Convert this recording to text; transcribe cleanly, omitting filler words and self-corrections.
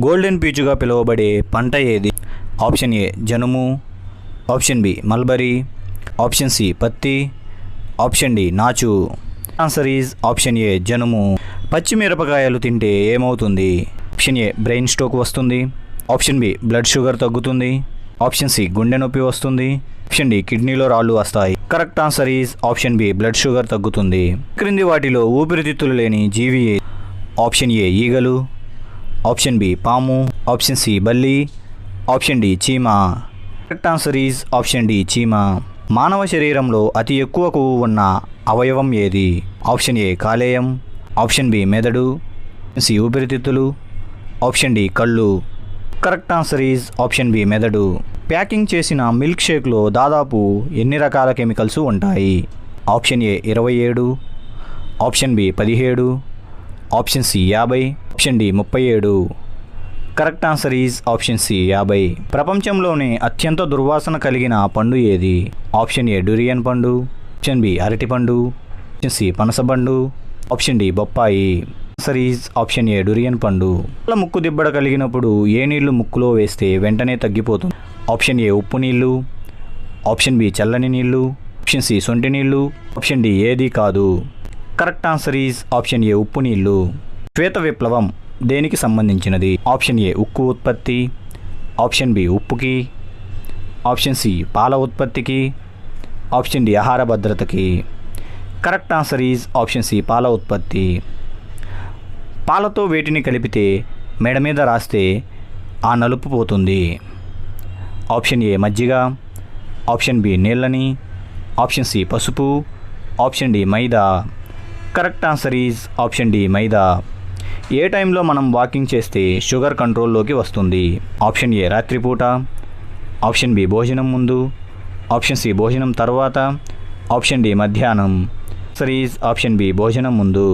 Golden పీచుగా పిలువబడే పంట ఏది? ఆప్షన్ ఏ జనుము, option B mulberry, option C పత్తి, ఆప్షన్ డి నాచు. ఆన్సర్ ఈజ్ ఆప్షన్ ఏ జనుము. పచ్చిమిరపకాయలు తింటే ఏమవుతుంది? ఆప్షన్ ఏ బ్రెయిన్ స్ట్రోక్ వస్తుంది, ఆప్షన్ బి బ్లడ్ షుగర్ తగ్గుతుంది, ఆప్షన్ సి గుండె నొప్పి వస్తుంది, ఆప్షన్ డి కిడ్నీలో రాళ్ళు వస్తాయి. Correct answer is option B blood sugar తగ్గుతుంది. క్రింది వాటిలో ఊపిరితిత్తులు లేని జీవి ఏది? ఆప్షన్ ఏ ఈగలు, ఆప్షన్ బి పాము, ఆప్షన్ సి బల్లి, ఆప్షన్ డి చీమ. Correct answer is option D చీమ. మానవ శరీరంలో అతి ఎక్కువ కొవ్వు ఉన్న అవయవం ఏది? ఆప్షన్ ఏ కాలేయం, ఆప్షన్ బి మెదడు, ఆప్షన్ సి ఊపిరితిత్తులు, ఆప్షన్ డి కళ్ళు. Correct answer is option B మెదడు. ప్యాకింగ్ చేసిన మిల్క్ షేక్లో దాదాపు ఎన్ని రకాల కెమికల్స్ ఉంటాయి? Option A 27, option B 17, option C 50, option D 37. Correct answer is option C 50. ప్రపంచంలోనే అత్యంత దుర్వాసన కలిగిన పండు ఏది? ఆప్షన్ ఏ డురియన్ పండు, ఆప్షన్ బి అరటిపండు, ఆప్షన్ సి పనసపండు, ఆప్షన్ డి బొప్పాయి. ఆన్సర్ ఈజ్ ఆప్షన్ ఏ డురియన్ పండు. ముక్కు దిబ్బడ కలిగినప్పుడు ఏ నీళ్లు ముక్కులో వేస్తే వెంటనే తగ్గిపోతుంది? ఆప్షన్ ఏ ఉప్పు నీళ్లు, ఆప్షన్ బి చల్లని నీళ్లు, ఆప్షన్ సి సొంటి నీళ్లు, ఆప్షన్ డి ఏది కాదు. కరెక్ట్ ఆన్సర్ ఈజ్ ఆప్షన్ ఏ ఉప్పు నీళ్లు. శ్వేత విప్లవం దేనికి సంబంధించినది? ఆప్షన్ ఏ ఉక్కు ఉత్పత్తి, ఆప్షన్ బి ఉప్పుకి, ఆప్షన్ సి పాల ఉత్పత్తికి, ఆప్షన్ డి ఆహార భద్రతకి. Correct answer is option C పాల ఉత్పత్తి. పాలతో వేటిని కలిపితే మెడ మీద రాస్తే ఆ నలుపు పోతుంది? ఆప్షన్ ఏ మజ్జిగ, ఆప్షన్ బి నీళ్ళని, ఆప్షన్ సి పసుపు, ఆప్షన్ డి మైదా. Correct answer is option D మైదా. ఏ టైంలో మనం వాకింగ్ చేస్తే షుగర్ కంట్రోల్లోకి వస్తుంది? ఆప్షన్ ఏ రాత్రిపూట, ఆప్షన్ బి భోజనం ముందు, ఆప్షన్ సి భోజనం తర్వాత, ఆప్షన్ డి మధ్యాహ్నం. ఆన్సర్ ఈజ్ ఆప్షన్ బి భోజనం ముందు.